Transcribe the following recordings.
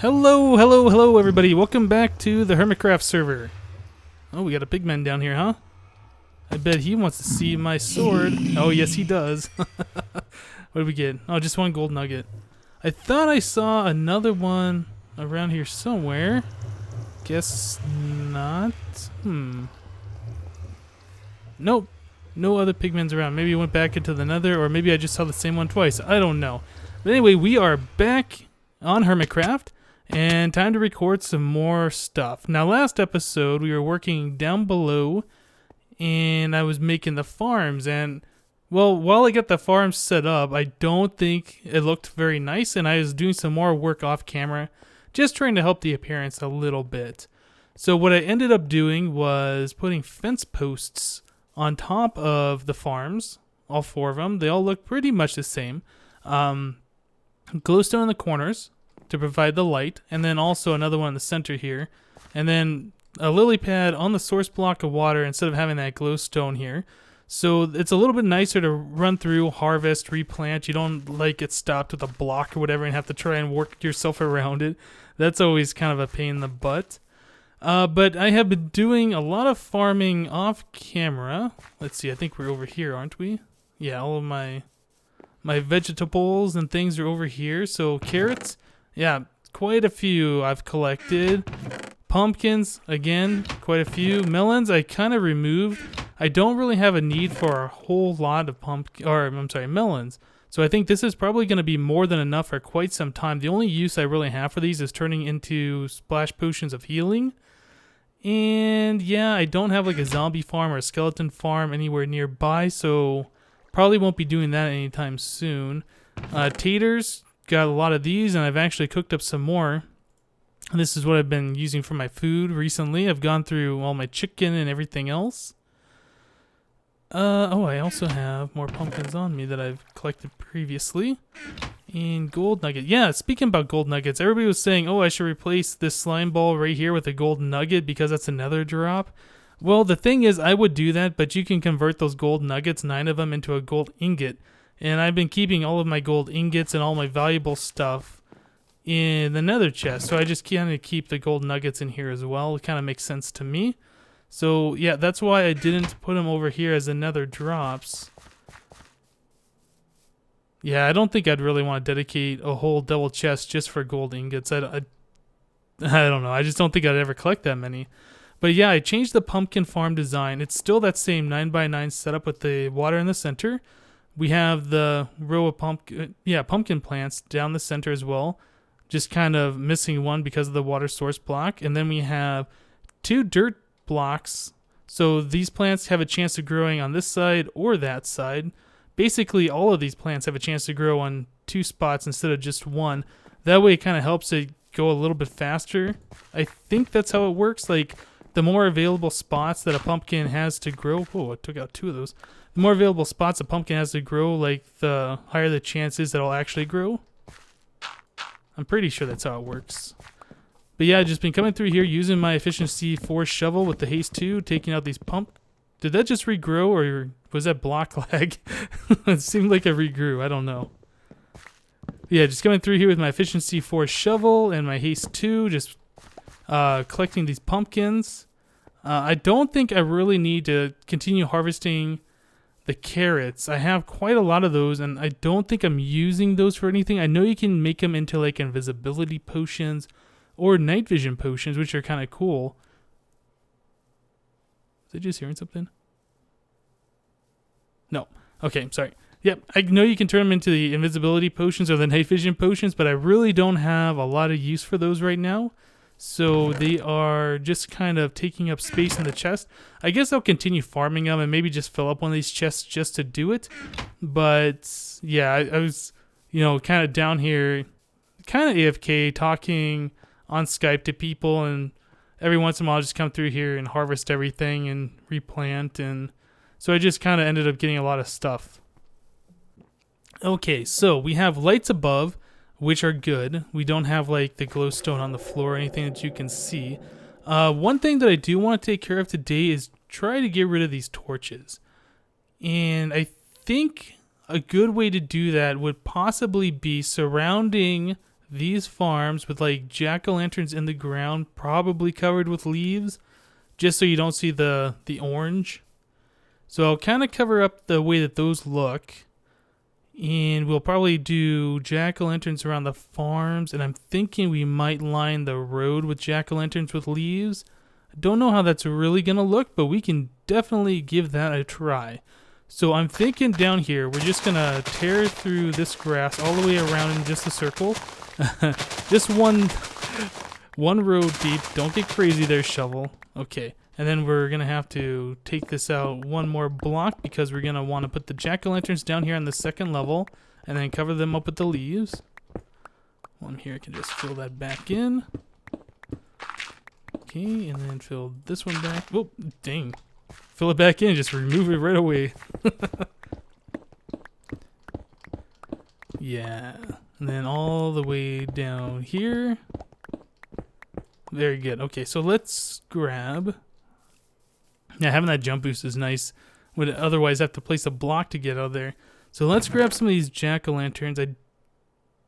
Hello, everybody. Welcome back to the HermitCraft server. Oh, we got a pigman down here, huh? I bet he wants to see my sword. Oh, yes, he does. What did we get? Oh, just one gold nugget. I thought I saw another one around here somewhere. Guess not. Nope. No other pigmans around. Maybe it went back into the nether, or maybe I just saw the same one twice. I don't know. But anyway, we are back on HermitCraft. And time to record some more stuff. Now, last episode, we were working down below, and I was making the farms. And, well, while I got the farms set up, I don't think it looked very nice, and I was doing some more work off camera, just trying to help the appearance a little bit. So what I ended up doing was putting fence posts on top of the farms, all four of them. They all look pretty much the same. Glowstone in the corners to provide the light, and then also another one in the center here, and then a lily pad on the source block of water instead of having that glowstone here. So it's a little bit nicer to run through, harvest, replant. You don't like get stopped with a block or whatever and have to try and work yourself around it. That's always kind of a pain in the butt. But I have been doing a lot of farming off camera. Let's see, I think we're over here, aren't we? Yeah, all of my vegetables and things are over here. So carrots. Yeah, quite a few I've collected. Pumpkins, again, quite a few. Melons, I kind of removed. I don't really have a need for a whole lot of melons. So I think this is probably going to be more than enough for quite some time. The only use I really have for these is turning into splash potions of healing. And yeah, I don't have like a zombie farm or a skeleton farm anywhere nearby, so probably won't be doing that anytime soon. Taters. Got a lot of these, and I've actually cooked up some more. This is what I've been using for my food recently. I've gone through all my chicken and everything else. I also have more pumpkins on me that I've collected previously. And gold nugget. Yeah, speaking about gold nuggets, everybody was saying, oh, I should replace this slime ball right here with a gold nugget because that's another drop. Well, the thing is, I would do that, but you can convert those gold nuggets, 9 of them, into a gold ingot. And I've been keeping all of my gold ingots and all my valuable stuff in the nether chest. So I just kind of keep the gold nuggets in here as well. It kind of makes sense to me. So yeah, that's why I didn't put them over here as the nether drops. Yeah, I don't think I'd really want to dedicate a whole double chest just for gold ingots. I don't know. I just don't think I'd ever collect that many. But yeah, I changed the pumpkin farm design. It's still that same 9x9 setup with the water in the center. We have the row of pumpkin plants down the center as well. Just kind of missing one because of the water source block. And then we have 2 dirt blocks. So these plants have a chance of growing on this side or that side. Basically, all of these plants have a chance to grow on 2 spots instead of just one. That way it kind of helps it go a little bit faster. I think that's how it works. Like, the more available spots that a pumpkin has to grow. Oh, I took out 2 of those. The more available spots a pumpkin has to grow, like, the higher the chances that it'll actually grow. I'm pretty sure that's how it works. But yeah, I've just been coming through here using my efficiency 4 shovel with the haste 2, taking out these Did that just regrow, or was that block lag? It seemed like it regrew. I don't know. Yeah, just coming through here with my efficiency 4 shovel and my haste 2, just collecting these pumpkins. I don't think I really need to continue harvesting the carrots. I have quite a lot of those, and I don't think I'm using those for anything. I know you can make them into like invisibility potions or night vision potions, which are kind of cool. Was I just hearing something? No. Okay, sorry. Yep, I know you can turn them into the invisibility potions or the night vision potions, but I really don't have a lot of use for those right now. So they are just kind of taking up space in the chest. I guess I'll continue farming them and maybe just fill up one of these chests just to do it. But yeah, I was, kind of down here, kind of AFK, talking on Skype to people, and every once in a while I'll just come through here and harvest everything and replant. And so I just kind of ended up getting a lot of stuff. Okay, so we have lights above, which are good. We don't have like the glowstone on the floor or anything that you can see. One thing that I do want to take care of today is try to get rid of these torches. And I think a good way to do that would possibly be surrounding these farms with like jack-o'-lanterns in the ground, probably covered with leaves, just so you don't see the orange. So I'll kind of cover up the way that those look. And we'll probably do jack-o'-lanterns around the farms. And I'm thinking we might line the road with jack-o'-lanterns with leaves. I don't know how that's really going to look, but we can definitely give that a try. So I'm thinking down here, we're just going to tear through this grass all the way around in just a circle. Just one row deep. Don't get crazy there, shovel. Okay. And then we're going to have to take this out one more block because we're going to want to put the jack-o'-lanterns down here on the second level and then cover them up with the leaves. One here, I can just fill that back in. Okay, and then fill this one back. Oh, dang. Fill it back in, just remove it right away. Yeah. And then all the way down here. Very good. Okay, so let's grab... Yeah, having that jump boost is nice. Would otherwise have to place a block to get out there. So let's grab some of these jack-o'-lanterns. I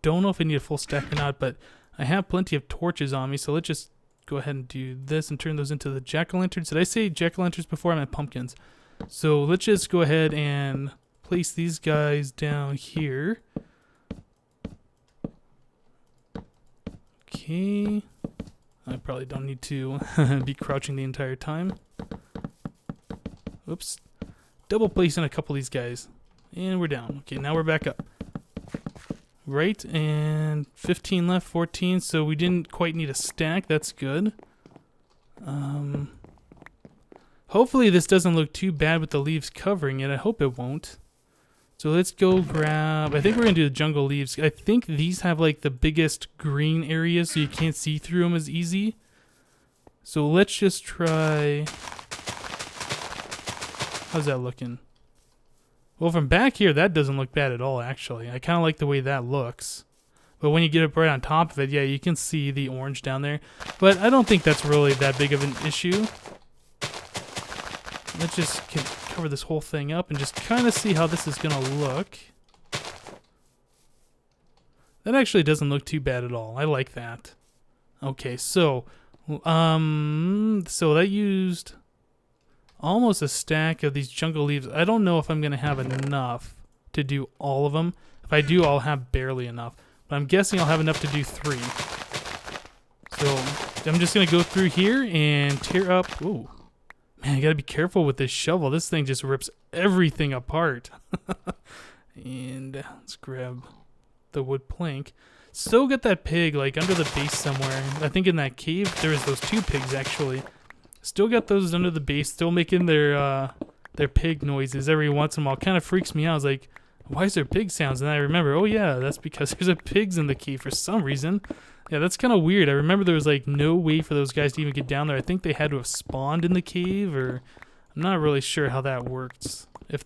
don't know if I need a full stack or not, but I have plenty of torches on me. So let's just go ahead and do this and turn those into the jack-o'-lanterns. Did I say jack-o'-lanterns before? I meant pumpkins. So let's just go ahead and place these guys down here. Okay. I probably don't need to be crouching the entire time. Oops. Double placing a couple of these guys. And we're down. Okay, now we're back up. Right, and 15 left, 14, so we didn't quite need a stack. That's good. Hopefully this doesn't look too bad with the leaves covering it. I hope it won't. So let's go grab... I think we're going to do the jungle leaves. I think these have like the biggest green areas so you can't see through them as easy. So let's just try... How's that looking? Well, from back here, that doesn't look bad at all, actually. I kind of like the way that looks. But when you get up right on top of it, yeah, you can see the orange down there. But I don't think that's really that big of an issue. Let's just cover this whole thing up and just kind of see how this is going to look. That actually doesn't look too bad at all. I like that. Okay, so that used almost a stack of these jungle leaves. I don't know if I'm going to have enough to do all of them. If I do, I'll have barely enough. But I'm guessing I'll have enough to do 3. So I'm just going to go through here and tear up. Ooh, man, I got to be careful with this shovel. This thing just rips everything apart. And let's grab the wood plank. Still got that pig like under the base somewhere. I think in that cave there was those 2 pigs actually. Still got those under the base, still making their pig noises every once in a while. Kind of freaks me out. I was like, why is there pig sounds? And I remember, oh yeah, that's because there's a pigs in the cave for some reason. Yeah, that's kind of weird. I remember there was like no way for those guys to even get down there. I think they had to have spawned in the cave, or I'm not really sure how that works. If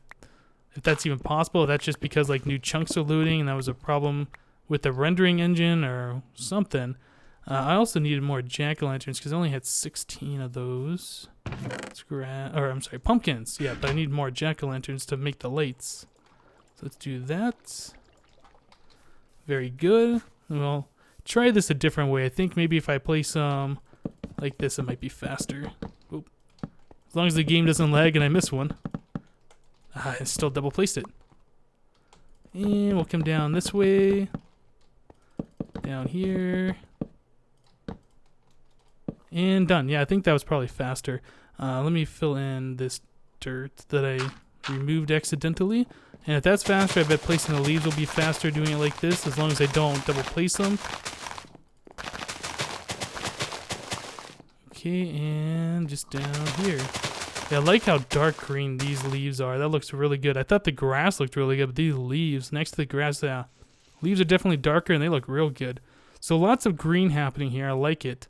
that's even possible, if that's just because like new chunks are loading and that was a problem with the rendering engine or something. I also needed more jack-o'-lanterns because I only had 16 of those. Pumpkins. Yeah, but I need more jack-o'-lanterns to make the lights. So let's do that. Very good. Well, try this a different way. I think maybe if I place them like this, it might be faster. Oop. As long as the game doesn't lag and I miss one. I still double placed it. And we'll come down this way. Down here. And done. Yeah, I think that was probably faster. Let me fill in this dirt that I removed accidentally. And if that's faster, I bet placing the leaves will be faster doing it like this, as long as I don't double place them. Okay, and just down here. Yeah, I like how dark green these leaves are. That looks really good. I thought the grass looked really good, but these leaves next to the grass, yeah, leaves are definitely darker and they look real good. So lots of green happening here. I like it.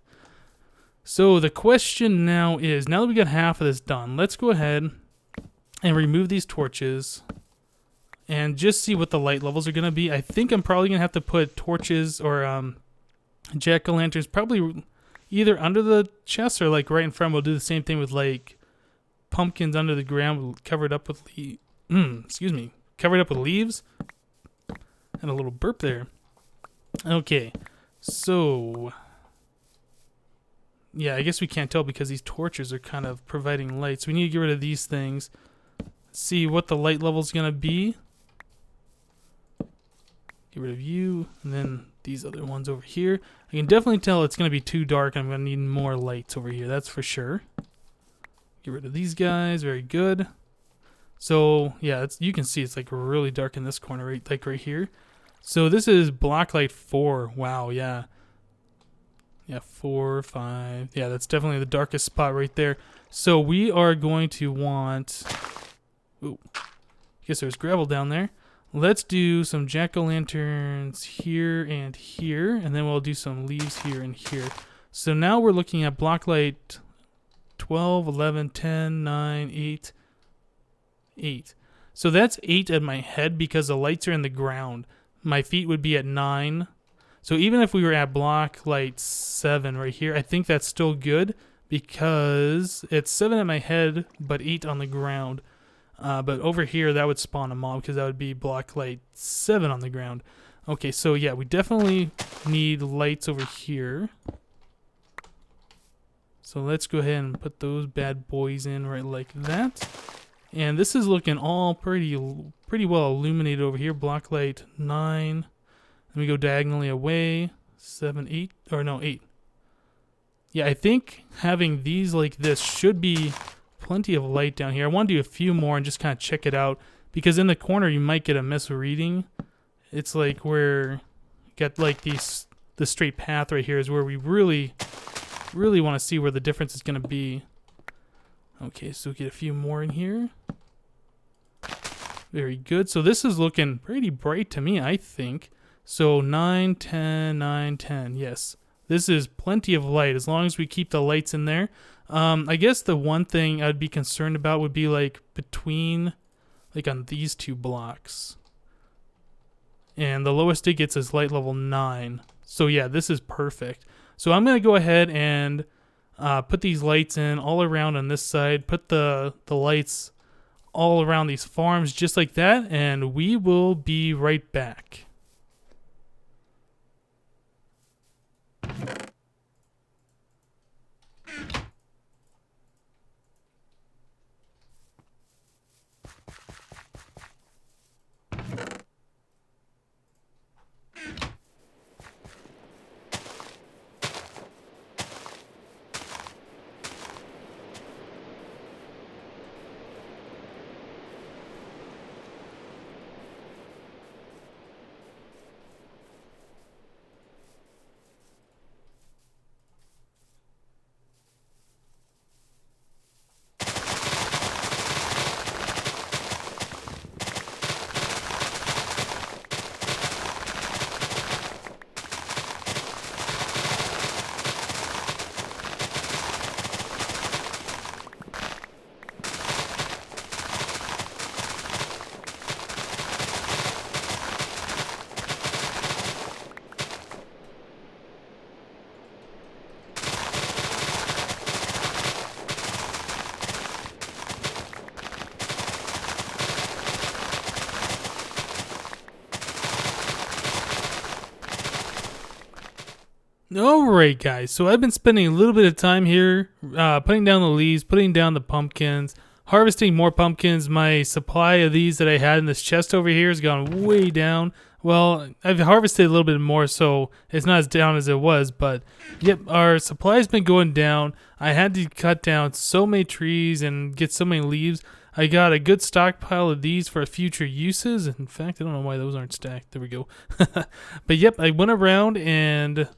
So the question now is, now that we got half of this done, let's go ahead and remove these torches and just see what the light levels are going to be. I think I'm probably going to have to put torches or jack-o'-lanterns probably either under the chest or like right in front. We'll do the same thing with like pumpkins under the ground covered up with covered up with leaves. And a little burp there. Okay. So, yeah, I guess we can't tell because these torches are kind of providing light. So we need to get rid of these things. See what the light level is going to be. Get rid of you, and then these other ones over here. I can definitely tell it's going to be too dark. I'm going to need more lights over here, that's for sure. Get rid of these guys, very good. So, yeah, you can see it's like really dark in this corner, right here. So this is black light 4. Wow, yeah. Yeah, 4, 5. Yeah, that's definitely the darkest spot right there. So we are going to want... Ooh, I guess there's gravel down there. Let's do some jack-o'-lanterns here and here, and then we'll do some leaves here and here. So now we're looking at block light 12, 11, 10, 9, 8, 8. So that's 8 at my head because the lights are in the ground. My feet would be at 9. So even if we were at block light 7 right here, I think that's still good because it's 7 at my head, but 8 on the ground. But over here, that would spawn a mob because that would be block light 7 on the ground. Okay, so yeah, we definitely need lights over here. So let's go ahead and put those bad boys in right like that. And this is looking all pretty well illuminated over here. Block light 9. Then we go diagonally away. 7, 8, or no, 8. Yeah, I think having these like this should be plenty of light down here. I want to do a few more and just kind of check it out because in the corner you might get a misreading. It's like where you got like the straight path right here is where we really want to see where the difference is going to be. Okay, so get a few more in here. Very good. So this is looking pretty bright to me, I think. So 9, 10, 9, 10. Yes. This is plenty of light as long as we keep the lights in there. I guess the one thing I'd be concerned about would be like between, like on these two blocks. And the lowest it gets is light level 9. So yeah, this is perfect. So I'm going to go ahead and put these lights in all around on this side. Put the lights all around these farms just like that. And we will be right back. Alright guys, so I've been spending a little bit of time here putting down the leaves, putting down the pumpkins, harvesting more pumpkins. My supply of these that I had in this chest over here has gone way down. Well, I've harvested a little bit more, so it's not as down as it was, but yep, our supply has been going down. I had to cut down so many trees and get so many leaves. I got a good stockpile of these for future uses. In fact, I don't know why those aren't stacked. There we go. But yep, I went around and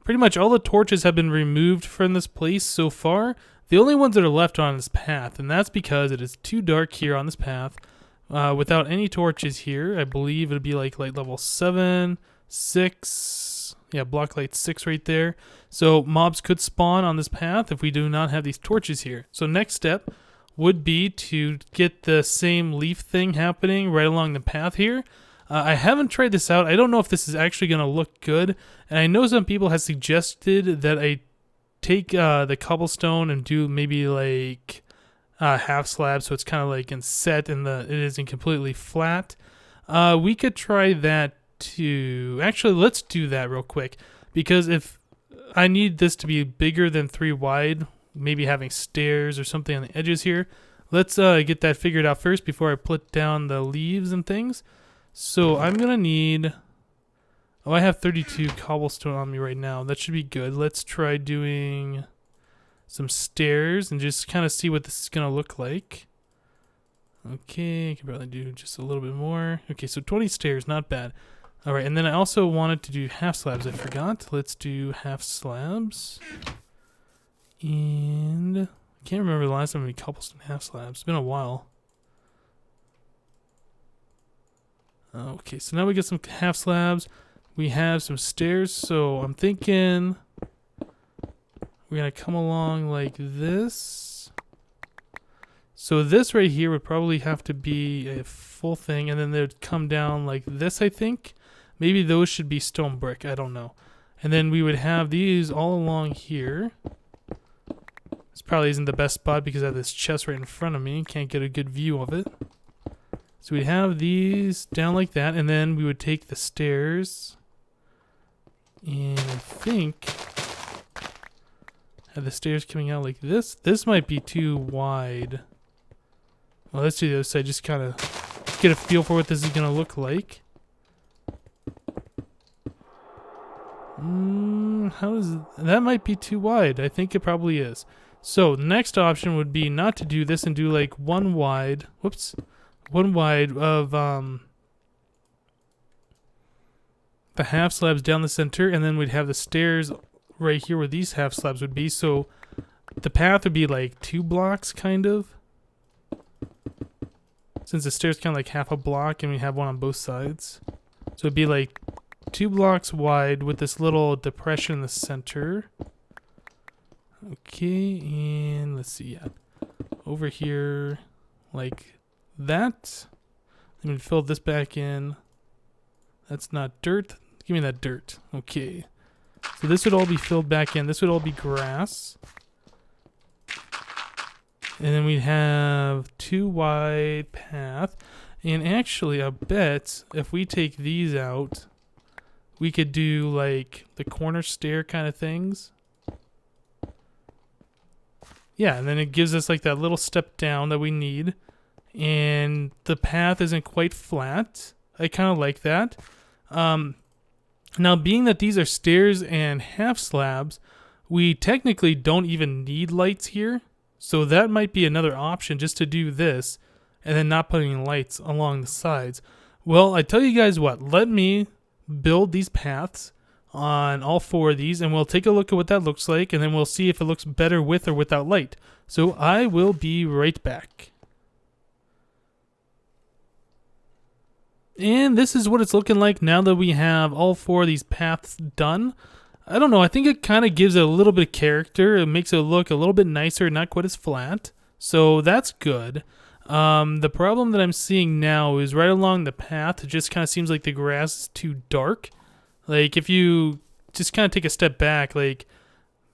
pretty much all the torches have been removed from this place so far. The only ones that are left are on this path, and that's because it is too dark here on this path. Without any torches here, I believe it'd be like light level 7, 6. Yeah, block light 6 right there. So mobs could spawn on this path if we do not have these torches here. So next step would be to get the same leaf thing happening right along the path here. I haven't tried this out. I don't know if this is actually going to look good. And I know some people have suggested that I take the cobblestone and do maybe like half slab, so it's kind of like in set and it isn't completely flat. We could try that too. Actually, let's do that real quick. because if I need this to be bigger than 3 wide, maybe having stairs or something on the edges here. Let's get that figured out first before I put down the leaves and things. So I'm going to need... Oh, I have 32 cobblestone on me right now. That should be good. Let's try doing some stairs and just kind of see what this is going to look like. Okay, I can probably do just a little bit more. Okay, so 20 stairs, not bad. All right, and then I also wanted to do half slabs. I forgot. Let's do half slabs. And I can't remember the last time we cobblestone half slabs. It's been a while. Okay, so now we get some half slabs. We have some stairs, so I'm thinking we're going to come along like this. So this right here would probably have to be a full thing, and then they'd come down like this, I think. Maybe those should be stone brick, I don't know. And then we would have these all along here. This probably isn't the best spot because I have this chest right in front of me. Can't get a good view of it. So we'd have these down like that, and then we would take the stairs. And I think have the stairs coming out like this. This might be too wide. Well, let's do the other side. Just kind of get a feel for what this is going to look like. That might be too wide. I think it probably is. So the next option would be not to do this and do like one wide. Whoops. One wide of the half slabs down the center, and then we'd have the stairs right here where these half slabs would be. So the path would be like 2 blocks kind of, since the stairs kind of like half a block and we have one on both sides. So it'd be like 2 blocks wide with this little depression in the center. Okay, and let's see, over here like that. Let me fill this back in. That's not dirt. Give me that dirt. Okay. So this would all be filled back in. This would all be grass. And then we'd have 2 wide path. And actually, I bet if we take these out, we could do like the corner stair kind of things. Yeah, and then it gives us like that little step down that we need. And the path isn't quite flat. I kind of like that. Now, being that these are stairs and half slabs, we technically don't even need lights here. So that might be another option, just to do this and then not putting lights along the sides. Well, I tell you guys what, let me build these paths on all 4 of these, and we'll take a look at what that looks like, and then we'll see if it looks better with or without light. So I will be right back. And this is what it's looking like now that we have all 4 of these paths done. I don't know, I think it kind of gives it a little bit of character. It makes it look a little bit nicer, not quite as flat. So that's good. The problem that I'm seeing now is right along the path, it just kind of seems like the grass is too dark. Like if you just kind of take a step back, like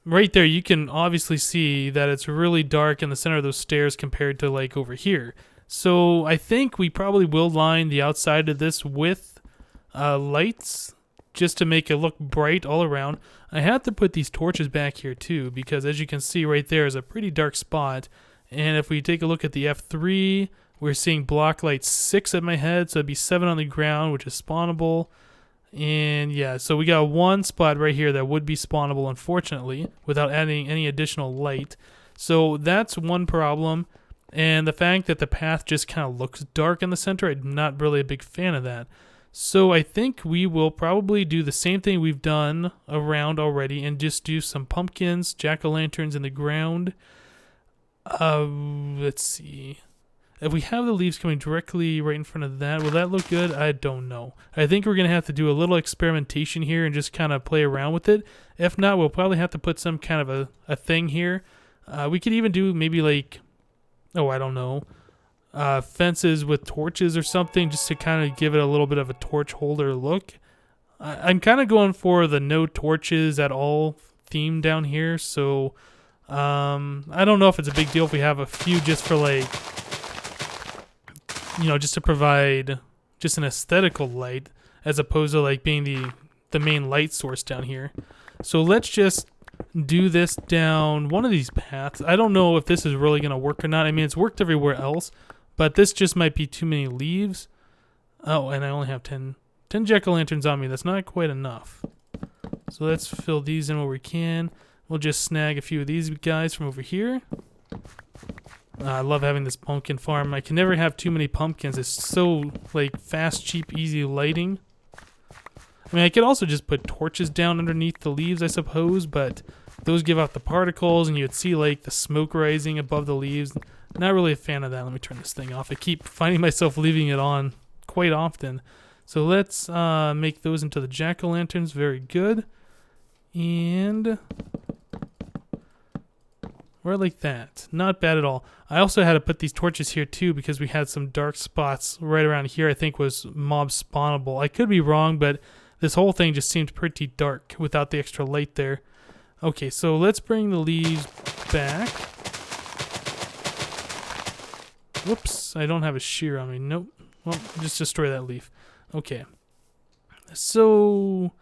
right there, you can obviously see that it's really dark in the center of those stairs compared to like over here. So I think we probably will line the outside of this with lights just to make it look bright all around. I have to put these torches back here too, because as you can see right there is a pretty dark spot. And if we take a look at the F3, we're seeing block light 6 at my head, so it'd be 7 on the ground, which is spawnable. And yeah, so we got 1 spot right here that would be spawnable, unfortunately, without adding any additional light. So that's one problem. And the fact that the path just kind of looks dark in the center, I'm not really a big fan of that. So I think we will probably do the same thing we've done around already and just do some pumpkins, jack-o'-lanterns in the ground. Let's see. If we have the leaves coming directly right in front of that, will that look good? I don't know. I think we're going to have to do a little experimentation here and just kind of play around with it. If not, we'll probably have to put some kind of a thing here. We could even do maybe like... Oh, I don't know. Fences with torches or something, just to kind of give it a little bit of a torch holder look. I'm kind of going for the no torches at all theme down here, so I don't know if it's a big deal if we have a few just for like, you know, just to provide just an aesthetical light, as opposed to like being the the main light source down here. So let's just do this down one of these paths. I don't know if this is really going to work or not. I mean, it's worked everywhere else, but this just might be too many leaves. Oh, and I only have 10 jack-o'-lanterns on me. That's not quite enough. So let's fill these in where we can. We'll just snag a few of these guys from over here. I love having this pumpkin farm. I can never have too many pumpkins. It's so like fast, cheap, easy lighting. I mean, I could also just put torches down underneath the leaves, I suppose, but those give out the particles, and you'd see like the smoke rising above the leaves. Not really a fan of that. Let me turn this thing off. I keep finding myself leaving it on quite often. So let's make those into the jack-o'-lanterns. Very good. And right like that. Not bad at all. I also had to put these torches here too because we had some dark spots right around here I think was mob spawnable. I could be wrong, but this whole thing just seemed pretty dark without the extra light there. Okay, so let's bring the leaves back. Whoops, I don't have a shear on me. Nope. Well, just destroy that leaf. Okay. So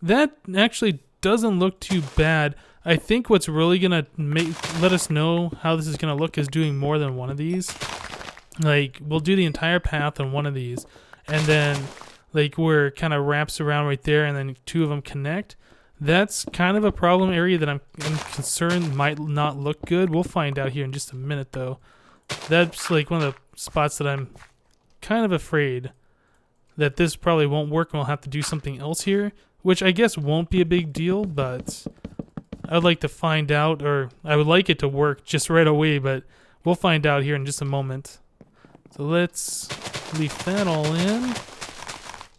that actually doesn't look too bad. I think what's really going to let us know how this is going to look is doing more than one of these. Like, we'll do the entire path on one of these, and then, like, where it kind of wraps around right there, and then two of them connect. That's kind of a problem area that I'm concerned might not look good. We'll find out here in just a minute, though. That's, like, one of the spots that I'm kind of afraid that this probably won't work, and we'll have to do something else here, which I guess won't be a big deal, but I would like to find out, or I would like it to work just right away, but we'll find out here in just a moment. So let's leave that all in.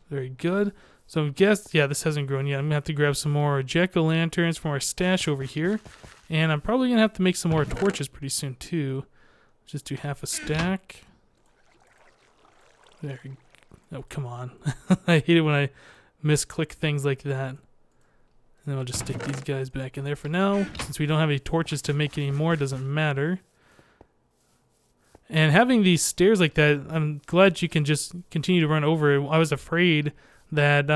Very good. So I guess, yeah, this hasn't grown yet. I'm going to have to grab some more jack-o'-lanterns from our stash over here, and I'm probably going to have to make some more torches pretty soon, too. Just do half a stack. There. Oh, come on. I hate it when I misclick things like that. And then I'll just stick these guys back in there for now. Since we don't have any torches to make any more, it doesn't matter. And having these stairs like that, I'm glad you can just continue to run over it. I was afraid that,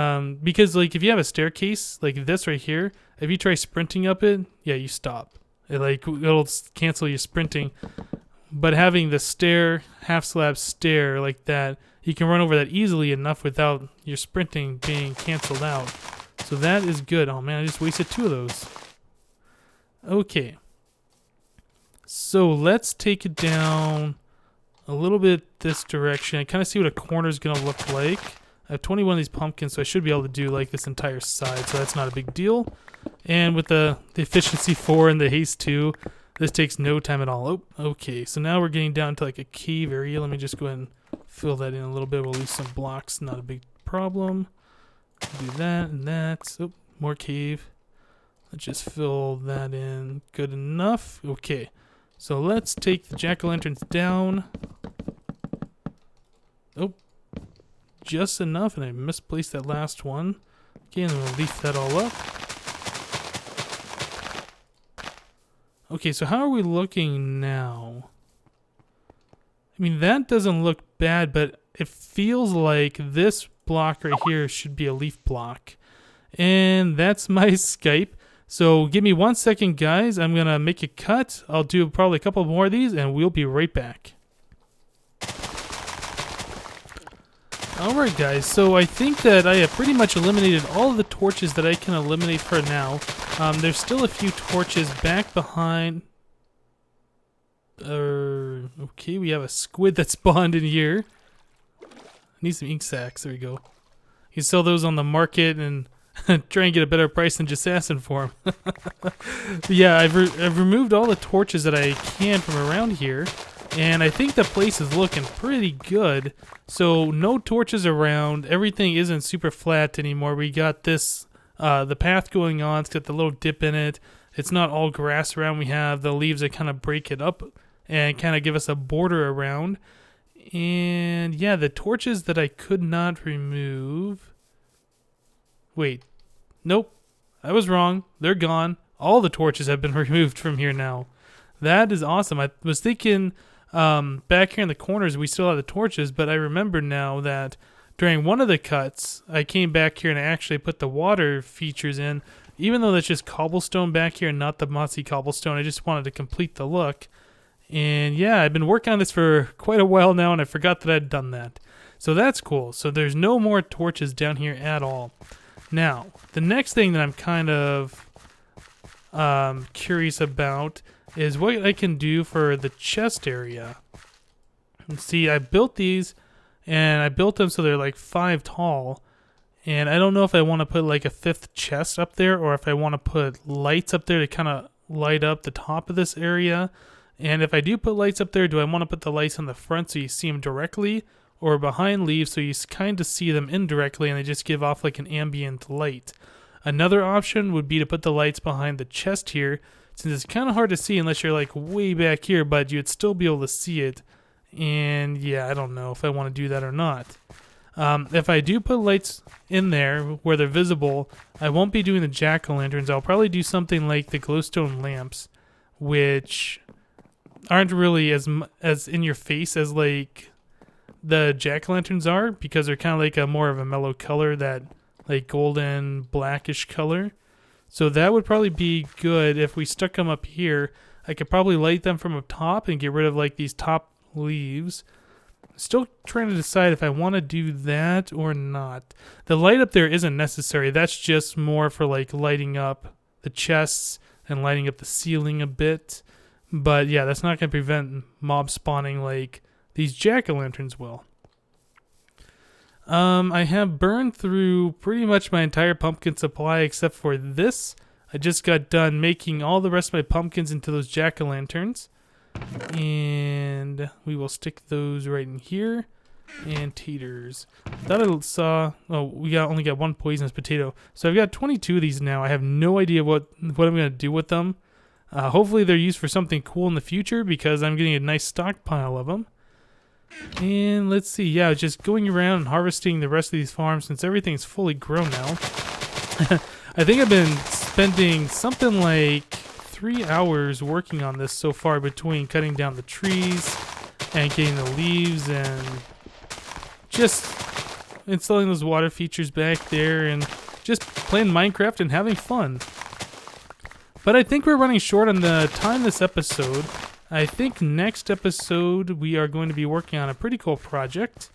because like if you have a staircase like this right here, if you try sprinting up it, yeah, you stop. It'll cancel your sprinting. But having the stair, half slab stair like that, you can run over that easily enough without your sprinting being canceled out. So that is good. Oh man, I just wasted two of those. Okay. So let's take it down a little bit this direction. I kind of see what a corner is going to look like. I have 21 of these pumpkins, so I should be able to do like this entire side, so that's not a big deal. And with the efficiency 4 and the haste 2, this takes no time at all. Oh, okay, so now we're getting down to like a cave area. Let me just go ahead and fill that in a little bit. We'll lose some blocks, not a big problem. Do that and that. Oh, more cave. Let's just fill that in. Good enough. Okay, so let's take the jack-o'-lanterns down. Oh, just enough, and I misplaced that last one. Okay, and then we'll leaf that all up. Okay, so how are we looking now? I mean, that doesn't look bad, but it feels like this block right here should be a leaf block. And that's my Skype. So give me 1 second, guys. I'm going to make a cut. I'll do probably a couple more of these, and we'll be right back. Alright guys, so I think that I have pretty much eliminated all of the torches that I can eliminate for now. There's still a few torches back behind. Okay, we have a squid that spawned in here. I need some ink sacs, there we go. You can sell those on the market and try and get a better price than just asking for them. Yeah, I've removed all the torches that I can from around here. And I think the place is looking pretty good. So no torches around. Everything isn't super flat anymore. We got this, the path going on. It's got the little dip in it. It's not all grass around. We have the leaves that kind of break it up and kind of give us a border around. And yeah, the torches that I could not remove. Wait. Nope. I was wrong. They're gone. All the torches have been removed from here now. That is awesome. I was thinking back here in the corners we still have the torches, but I remember now that during one of the cuts, I came back here and I actually put the water features in, even though that's just cobblestone back here and not the mossy cobblestone. I just wanted to complete the look. And yeah, I've been working on this for quite a while now, and I forgot that I'd done that. So that's cool. So there's no more torches down here at all. Now, the next thing that I'm kind of curious about is what I can do for the chest area. And see, I built these, and I built them so they're like 5 tall. And I don't know if I want to put like a 5th chest up there, or if I want to put lights up there to kind of light up the top of this area. And if I do put lights up there, do I want to put the lights on the front so you see them directly, or behind leaves so you kind of see them indirectly and they just give off like an ambient light? Another option would be to put the lights behind the chest here, since it's kind of hard to see unless you're like way back here, but you'd still be able to see it. And yeah, I don't know if I want to do that or not. If I do put lights in there where they're visible, I won't be doing the jack-o'-lanterns. I'll probably do something like the glowstone lamps, which aren't really as in your face as like the jack-o'-lanterns are, because they're kind of like a more of a mellow color, that like golden blackish color. So that would probably be good if we stuck them up here. I could probably light them from up top and get rid of like these top leaves. Still trying to decide if I want to do that or not. The light up there isn't necessary. That's just more for like lighting up the chests and lighting up the ceiling a bit. But yeah, that's not going to prevent mob spawning like these jack-o'-lanterns will. I have burned through pretty much my entire pumpkin supply except for this. I just got done making all the rest of my pumpkins into those jack-o'-lanterns. And we will stick those right in here. And taters. Thought I saw... Oh, we only got 1 poisonous potato. So I've got 22 of these now. I have no idea what I'm going to do with them. Hopefully they're used for something cool in the future, because I'm getting a nice stockpile of them. And let's see. Yeah, just going around and harvesting the rest of these farms since everything's fully grown now. I think I've been spending something like 3 hours working on this so far, between cutting down the trees and getting the leaves and just installing those water features back there and just playing Minecraft and having fun. But I think we're running short on the time this episode. I think next episode we are going to be working on a pretty cool project.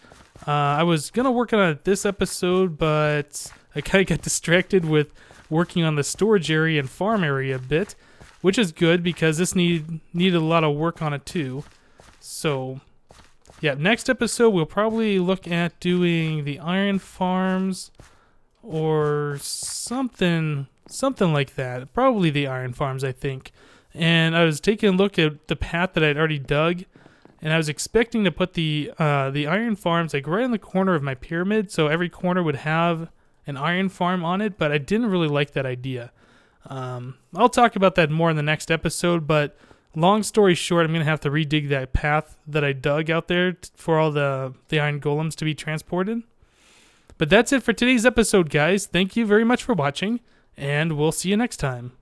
I was going to work on it this episode, but I kind of got distracted with working on the storage area and farm area a bit, which is good because this needed a lot of work on it too. So yeah, next episode we'll probably look at doing the iron farms or something like that. Probably the iron farms, I think. And I was taking a look at the path that I'd already dug, and I was expecting to put the iron farms like right in the corner of my pyramid, so every corner would have an iron farm on it, but I didn't really like that idea. I'll talk about that more in the next episode, but long story short, I'm going to have to redig that path that I dug out there for all the iron golems to be transported. But that's it for today's episode, guys. Thank you very much for watching, and we'll see you next time.